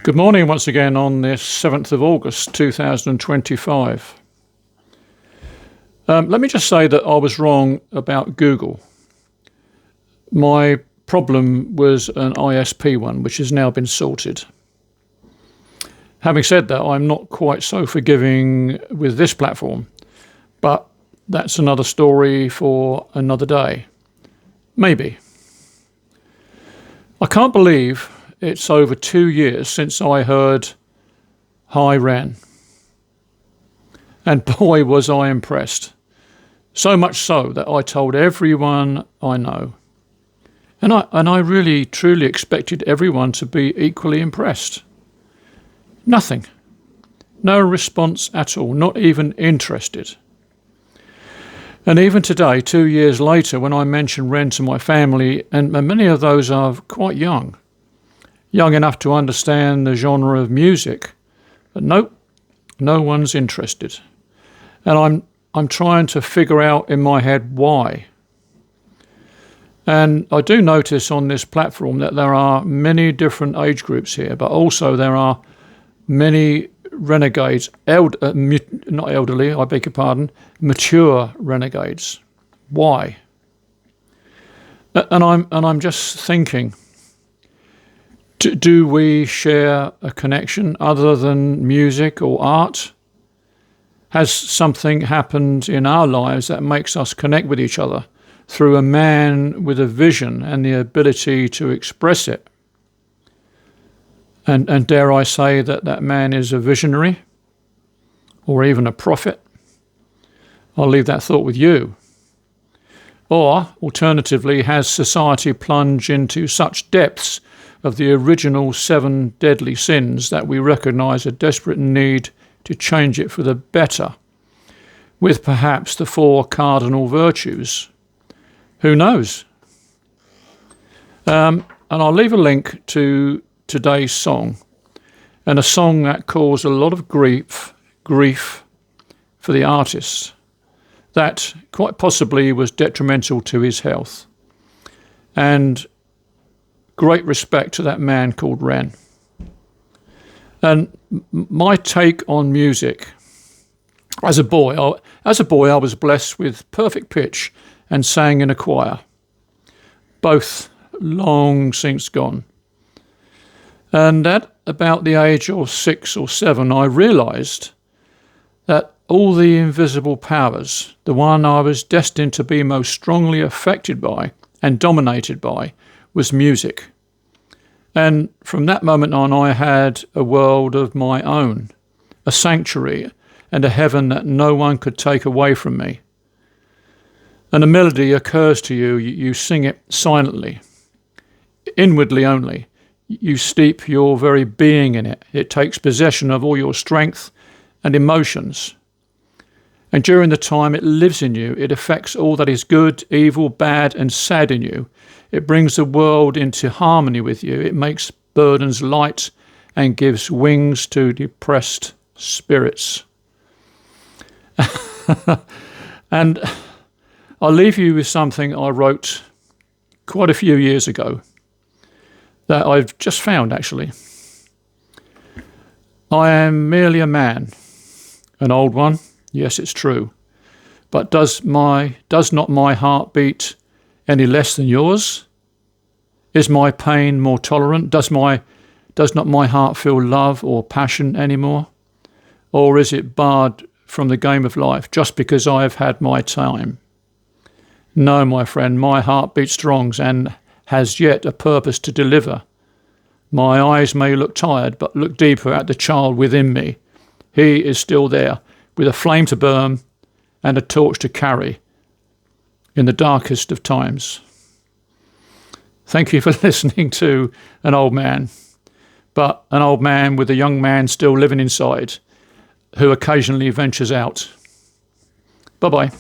Good morning once again on this 7th of August 2025. Let me just say that I was wrong about Google. My problem was an ISP one, which has now been sorted. Having said that, I'm not quite so forgiving with this platform, but that's another story for another day. Maybe. I can't believe it's over 2 years since I heard Hi Ren. And boy was I impressed. So much so that I told everyone I know. And I really truly expected everyone to be equally impressed. Nothing. No response at all, not even interested. And even today, 2 years later, when I mention Ren to my family, and many of those are quite young enough to understand the genre of music, but nope, no one's interested. And I'm trying to figure out in my head why. And I do notice on this platform that there are many different age groups here, but also there are many renegades, not elderly, I beg your pardon, mature renegades. Why? And I'm just thinking, do we share a connection other than music or art? Has something happened in our lives that makes us connect with each other through a man with a vision and the ability to express it? And dare I say that man is a visionary or even a prophet? I'll leave that thought with you. Or, alternatively, has society plunged into such depths of the original 7 deadly sins that we recognise a desperate need to change it for the better, with perhaps the 4 cardinal virtues? Who knows? And I'll leave a link to today's song, and a song that caused a lot of grief for the artist, that quite possibly was detrimental to his health. And great respect to that man called Ren. And my take on music, as a boy, I was blessed with perfect pitch and sang in a choir, both long since gone. And at about the age of 6 or 7, I realised that all the invisible powers, the one I was destined to be most strongly affected by and dominated by, was music. And from that moment on, I had a world of my own, a sanctuary and a heaven that no one could take away from me. And a melody occurs to you, you sing it silently, inwardly only. You steep your very being in it. It takes possession of all your strength and emotions. And during the time it lives in you, it affects all that is good, evil, bad, and sad in you. It brings the world into harmony with you. It makes burdens light and gives wings to depressed spirits. And I'll leave you with something I wrote quite a few years ago that I've just found, actually. I am merely a man, an old one. Yes, it's true. But does not my heart beat any less than yours? Is my pain more tolerant? Does not my heart feel love or passion anymore? Or is it barred from the game of life just because I have had my time? No, my friend, my heart beats strong and has yet a purpose to deliver. My eyes may look tired, but look deeper at the child within me. He is still there, with a flame to burn and a torch to carry in the darkest of times. Thank you for listening to an old man, but an old man with a young man still living inside, who occasionally ventures out. Bye-bye.